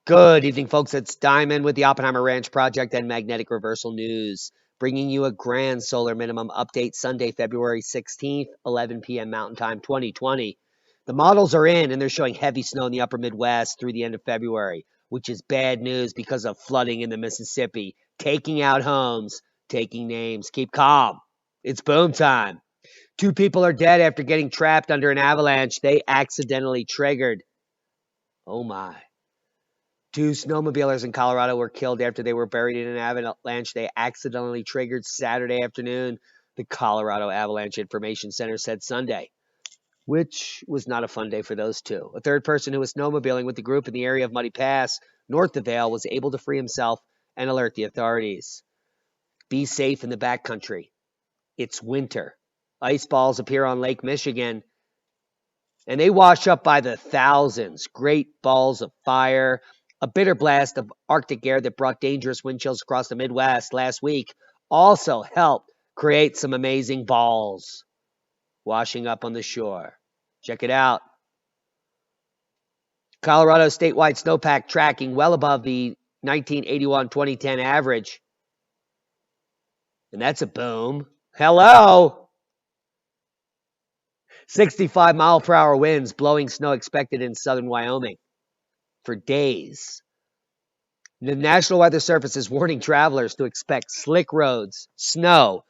Good evening, folks. It's Diamond with the Oppenheimer Ranch Project and Magnetic Reversal News, bringing you a grand solar minimum update Sunday, February 16th, 11 p.m. Mountain Time, 2020. The models are in, and they're showing heavy snow in the upper Midwest through the end of February, which is bad news because of flooding in the Mississippi, taking out homes, taking names. Keep calm. It's boom time. 2 people are dead after getting trapped under an avalanche they accidentally triggered. Oh, my. 2 snowmobilers in Colorado were killed after they were buried in an avalanche they accidentally triggered Saturday afternoon, the Colorado Avalanche Information Center said Sunday, which was not a fun day for those 2. A third person who was snowmobiling with the group in the area of Muddy Pass, north of Vail, was able to free himself and alert the authorities. Be safe in the backcountry. It's winter. Ice balls appear on Lake Michigan, and they wash up by the thousands. Great balls of fire. A bitter blast of Arctic air that brought dangerous wind chills across the Midwest last week also helped create some amazing balls washing up on the shore. Check it out. Colorado statewide snowpack tracking well above the 1981-2010 average. And that's a boom. Hello! 65-mile-per-hour winds blowing snow expected in southern Wyoming for days. The National Weather Service is warning travelers to expect slick roads, snow,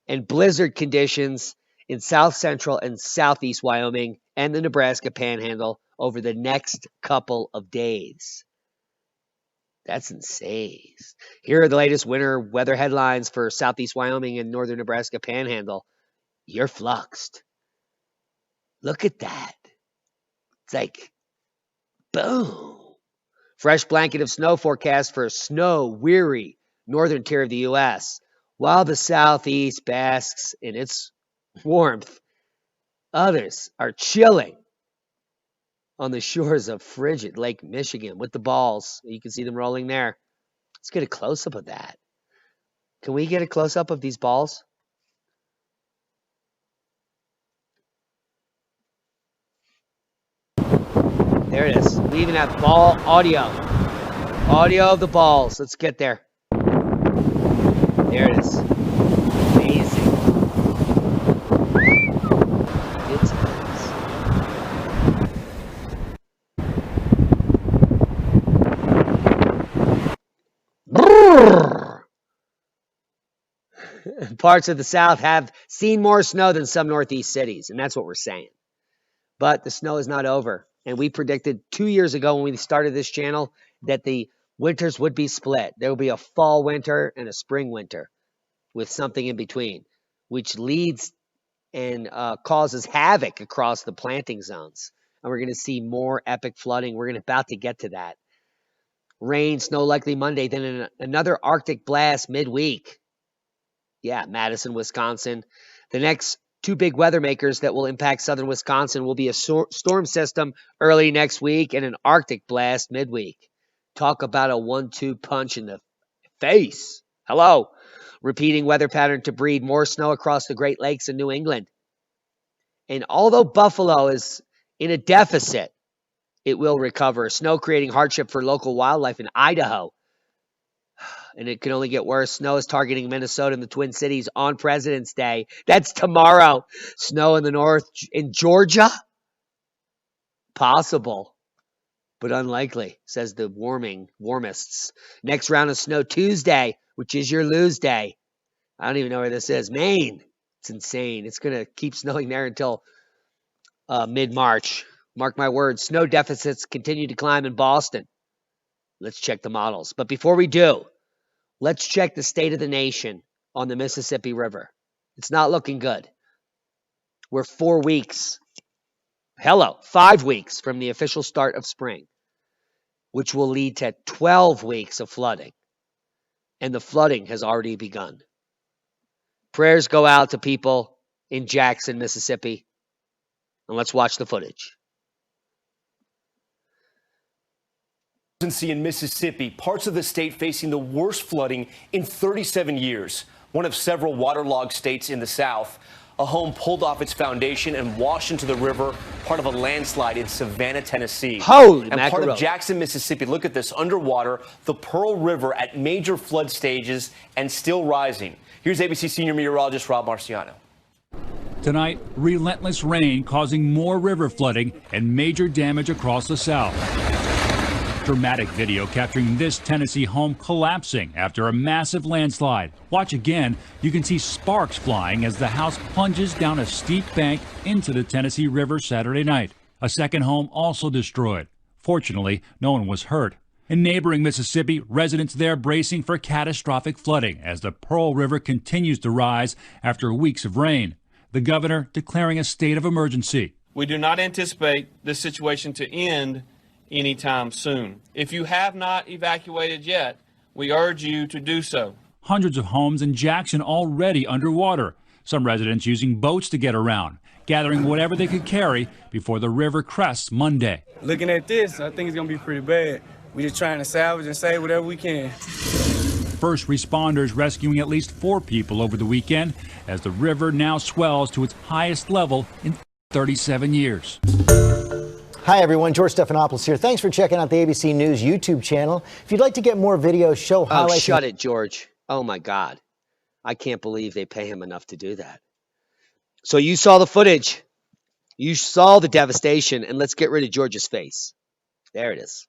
and blizzard conditions in south central and southeast Wyoming and the Nebraska Panhandle over the next couple of days. That's insane. Here are the latest winter weather headlines for southeast Wyoming and northern Nebraska Panhandle. You're fluxed. Look at that. It's like, boom. Fresh blanket of snow forecast for a snow-weary northern tier of the U.S. While the southeast basks in its warmth, others are chilling on the shores of frigid Lake Michigan with the balls. You can see them rolling there. Let's get a close-up of that. Can we get a close-up of these balls? There it is. We even have ball audio. Audio of the balls. Let's get there. There it is. Amazing. It's nice. Parts of the South have seen more snow than some Northeast cities, and that's what we're saying. But the snow is not over. And we predicted 2 years ago when we started this channel that the winters would be split. There will be a fall winter and a spring winter with something in between, which leads and causes havoc across the planting zones. And we're going to see more epic flooding. We're about to get to that. Rain, snow likely Monday, then another Arctic blast midweek. Yeah, Madison, Wisconsin. The next 2 big weather makers that will impact southern Wisconsin will be a storm system early next week and an Arctic blast midweek. Talk about a 1-2 punch in the face. Hello. Repeating weather pattern to breed more snow across the Great Lakes in New England. And although Buffalo is in a deficit, it will recover. Snow creating hardship for local wildlife in Idaho. And it can only get worse. Snow is targeting Minnesota and the Twin Cities on President's Day. That's tomorrow. Snow in the north. In Georgia? Possible, but unlikely, says the warmists. Next round of snow Tuesday, which is your lose day. I don't even know where this is. Maine. It's insane. It's going to keep snowing there until mid-March. Mark my words. Snow deficits continue to climb in Boston. Let's check the models. But before we do, let's check the state of the nation on the Mississippi River. It's not looking good. We're 5 weeks from the official start of spring, which will lead to 12 weeks of flooding. And the flooding has already begun. Prayers go out to people in Jackson, Mississippi. And let's watch the footage. In Mississippi, parts of the state facing the worst flooding in 37 years, one of several waterlogged states in the South. A home pulled off its foundation and washed into the river, part of a landslide in Savannah, Tennessee. Holy and part of mackerel. Jackson, Mississippi. Look at this, underwater, the Pearl River at major flood stages and still rising. Here's ABC senior meteorologist Rob Marciano. Tonight, relentless rain causing more river flooding and major damage across the South. Dramatic video capturing this Tennessee home collapsing after a massive landslide. Watch again. You can see sparks flying as the house plunges down a steep bank into the Tennessee River Saturday night. A second home also destroyed. Fortunately, no one was hurt. In neighboring Mississippi, residents there bracing for catastrophic flooding as the Pearl River continues to rise after weeks of rain. The governor declaring a state of emergency. We do not anticipate this situation to end anytime soon. If you have not evacuated yet, we urge you to do so. Hundreds of homes in Jackson already underwater. Some residents using boats to get around, gathering whatever they could carry before the river crests Monday. Looking at this, I think it's going to be pretty bad. We're just trying to salvage and save whatever we can. First responders rescuing at least 4 people over the weekend as the river now swells to its highest level in 37 years. Hi everyone, George Stephanopoulos here. Thanks for checking out the ABC News YouTube channel. If you'd like to get more videos, show highlights. Oh, shut it, George. Oh my God. I can't believe they pay him enough to do that. So you saw the footage. You saw the devastation, and let's get rid of George's face. There it is.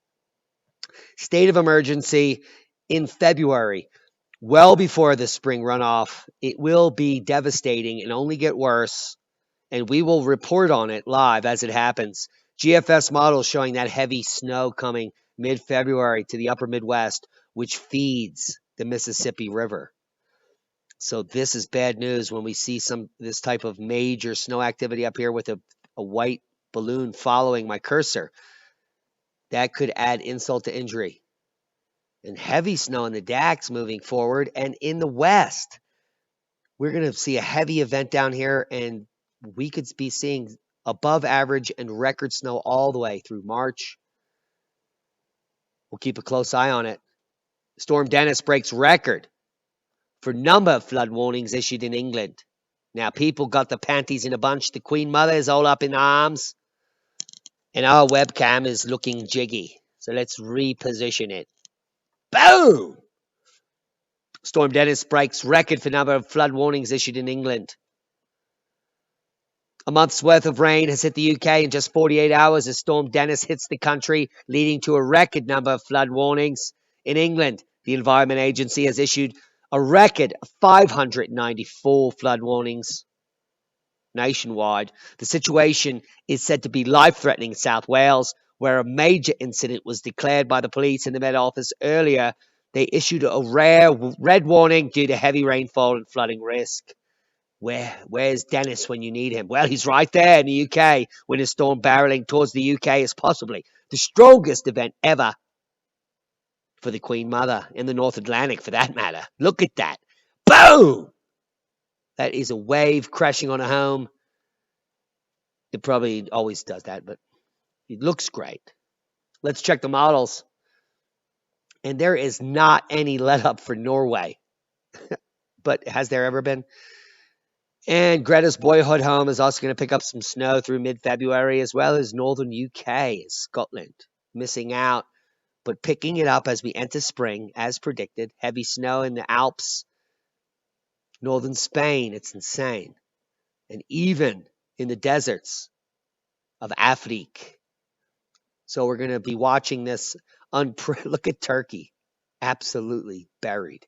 State of emergency in February, well before the spring runoff. It will be devastating and only get worse, and we will report on it live as it happens. GFS models showing that heavy snow coming mid-February to the upper Midwest, which feeds the Mississippi River. So this is bad news when we see this type of major snow activity up here with a white balloon following my cursor. That could add insult to injury. And heavy snow in the DAX moving forward. And in the West, we're going to see a heavy event down here, and we could be seeing above average and record snow all the way through March. We'll keep a close eye on it. Storm Dennis breaks record for number of flood warnings issued in England. Now, people got the panties in a bunch. The Queen Mother is all up in arms. And our webcam is looking jiggy. So let's reposition it. Boom! Storm Dennis breaks record for number of flood warnings issued in England. A month's worth of rain has hit the UK in just 48 hours as Storm Dennis hits the country, leading to a record number of flood warnings. In England, the Environment Agency has issued a record of 594 flood warnings nationwide. The situation is said to be life-threatening in South Wales, where a major incident was declared by the police in the Met Office earlier. They issued a rare red warning due to heavy rainfall and flooding risk. Where's Dennis when you need him? Well, he's right there in the UK when a storm barreling towards the UK is possibly the strongest event ever for the Queen Mother in the North Atlantic, for that matter. Look at that. Boom! That is a wave crashing on a home. It probably always does that, but it looks great. Let's check the models. And there is not any let up for Norway. But has there ever been? And Greta's boyhood home is also going to pick up some snow through mid-February, as well as northern UK, Scotland, missing out, but picking it up as we enter spring, as predicted. Heavy snow in the Alps, northern Spain, it's insane. And even in the deserts of Africa. So we're going to be watching this. Look at Turkey, absolutely buried.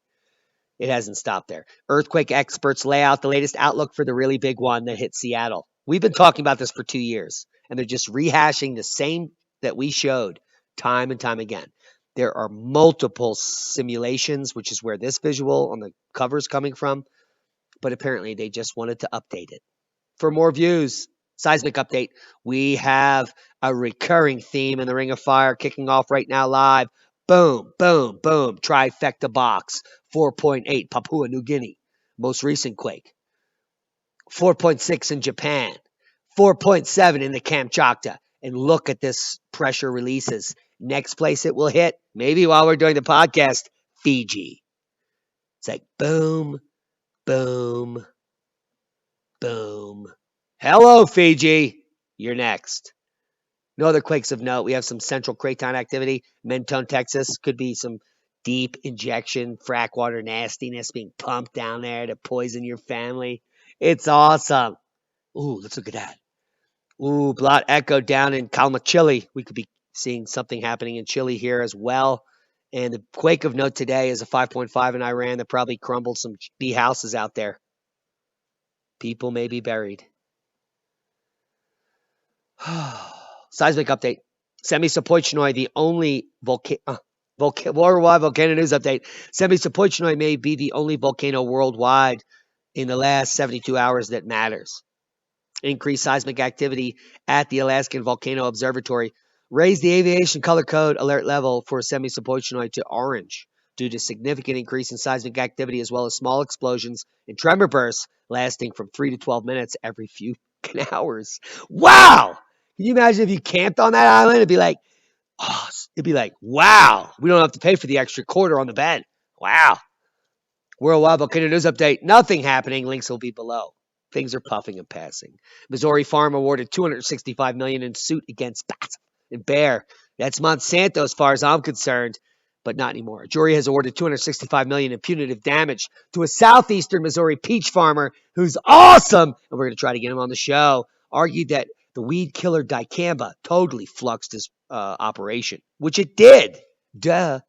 It hasn't stopped there. Earthquake experts lay out the latest outlook for the really big one that hit Seattle. We've been talking about this for 2 years, and they're just rehashing the same that we showed time and time again. There are multiple simulations, which is where this visual on the cover is coming from, but apparently they just wanted to update it. For more views, seismic update, we have a recurring theme in the Ring of Fire kicking off right now live. Boom, boom, boom, trifecta box, 4.8 Papua New Guinea, most recent quake. 4.6 in Japan, 4.7 in the Kamchatka. And look at this pressure releases. Next place it will hit, maybe while we're doing the podcast, Fiji. It's like boom, boom, Boom. Hello, Fiji. You're next. No other quakes of note. We have some central craton activity. Mentone, Texas. Could be some deep injection, frack water nastiness being pumped down there to poison your family. It's awesome. Ooh, let's look at that. Ooh, blot echo down in Calma, Chile. We could be seeing something happening in Chile here as well. And the quake of note today is a 5.5 in Iran that probably crumbled some bee houses out there. People may be buried. Seismic update. Semi-Sapochnoi, the only worldwide volcano news update. Semi-Sapochnoi may be the only volcano worldwide in the last 72 hours that matters. Increased seismic activity at the Alaskan Volcano Observatory raised the aviation color code alert level for Semi-Sapochnoi to orange due to significant increase in seismic activity as well as small explosions and tremor bursts lasting from 3 to 12 minutes every few hours. Wow! Can you imagine if you camped on that island? It'd be like, wow, we don't have to pay for the extra quarter on the bed. Wow. Worldwide volcano news update. Nothing happening. Links will be below. Things are puffing and passing. Missouri farm awarded $265 million in suit against Bat and Bear. That's Monsanto as far as I'm concerned, but not anymore. A jury has awarded $265 million in punitive damage to a southeastern Missouri peach farmer who's awesome, and we're going to try to get him on the show. Argued that the weed killer dicamba totally fluxed his operation, which it did. Duh.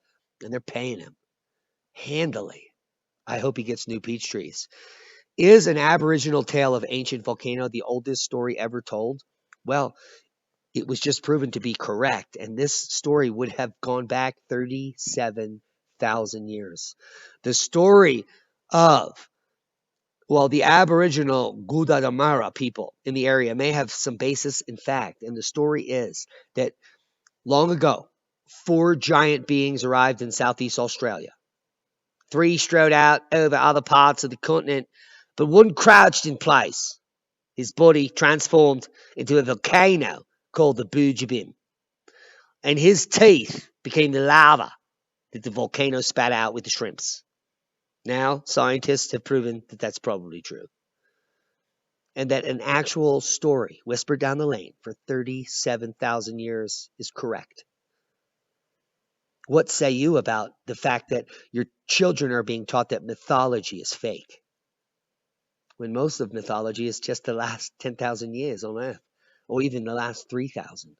And they're paying him handily. I hope he gets new peach trees. Is an Aboriginal tale of ancient volcano the oldest story ever told? Well, it was just proven to be correct, and this story would have gone back 37,000 years. The story of, the Aboriginal Gudadamara people in the area may have some basis in fact, and the story is that long ago, 4 giant beings arrived in Southeast Australia. 3 strode out over other parts of the continent, but one crouched in place, his body transformed into a volcano called the Boojabin, and his teeth became the lava that the volcano spat out with the shrimps. Now, scientists have proven that that's probably true, and that an actual story whispered down the lane for 37,000 years is correct. What say you about the fact that your children are being taught that mythology is fake, when most of mythology is just the last 10,000 years on Earth, or even the last 3,000?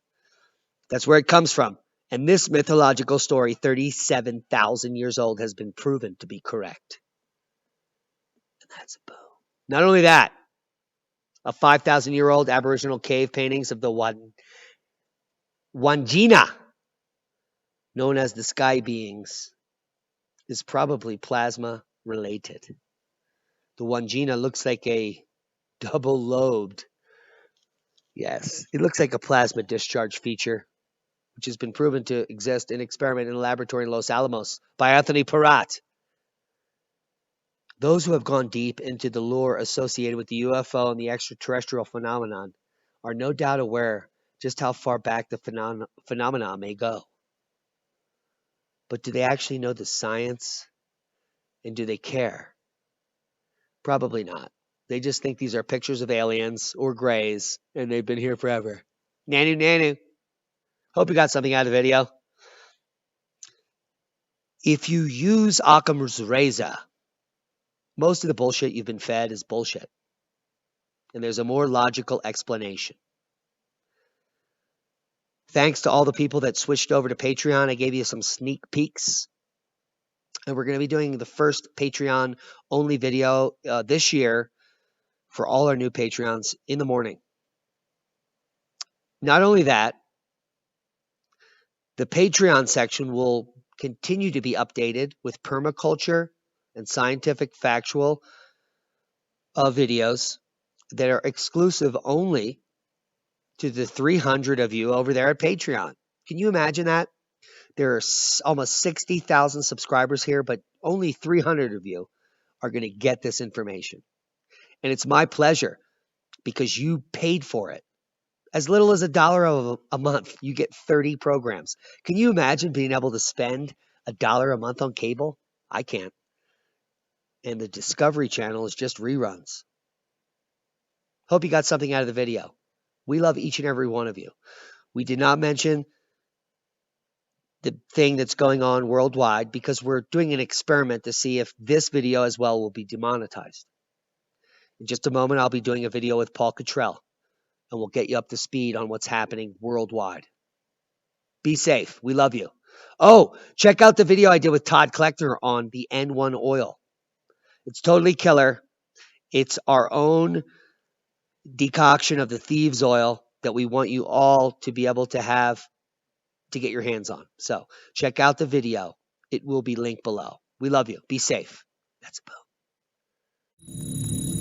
That's where it comes from. And this mythological story, 37,000 years old, has been proven to be correct. And that's a boom. Not only that, a 5,000-year-old Aboriginal cave paintings of the Wangina, known as the sky beings, is probably plasma related. The Wangina looks like a double-lobed, yes, it looks like a plasma discharge feature, which has been proven to exist in experiment in a laboratory in Los Alamos by Anthony Peratt. Those who have gone deep into the lore associated with the UFO and the extraterrestrial phenomenon are no doubt aware just how far back the phenomena may go. But do they actually know the science? And do they care? Probably not. They just think these are pictures of aliens or grays, and they've been here forever. Nanu, nanu. Hope you got something out of the video. If you use Occam's razor, most of the bullshit you've been fed is bullshit. And there's a more logical explanation. Thanks to all the people that switched over to Patreon, I gave you some sneak peeks. And we're going to be doing the first Patreon-only video this year for all our new Patreons in the morning. Not only that, the Patreon section will continue to be updated with permaculture and scientific factual videos that are exclusive only to the 300 of you over there at Patreon. Can you imagine that? There are almost 60,000 subscribers here, but only 300 of you are going to get this information. And it's my pleasure because you paid for it. As little as $1 a month, you get 30 programs. Can you imagine being able to spend $1 a month on cable? I can't. And the Discovery Channel is just reruns. Hope you got something out of the video. We love each and every one of you. We did not mention the thing that's going on worldwide because we're doing an experiment to see if this video as well will be demonetized. In just a moment, I'll be doing a video with Paul Cottrell, and we'll get you up to speed on what's happening worldwide. Be safe. We love you. Oh, check out the video I did with Todd Kleckner on the N1 oil. It's totally killer. It's our own decoction of the thieves oil that we want you all to be able to have to get your hands on. So check out the video. It will be linked below. We love you. Be safe. That's a boom.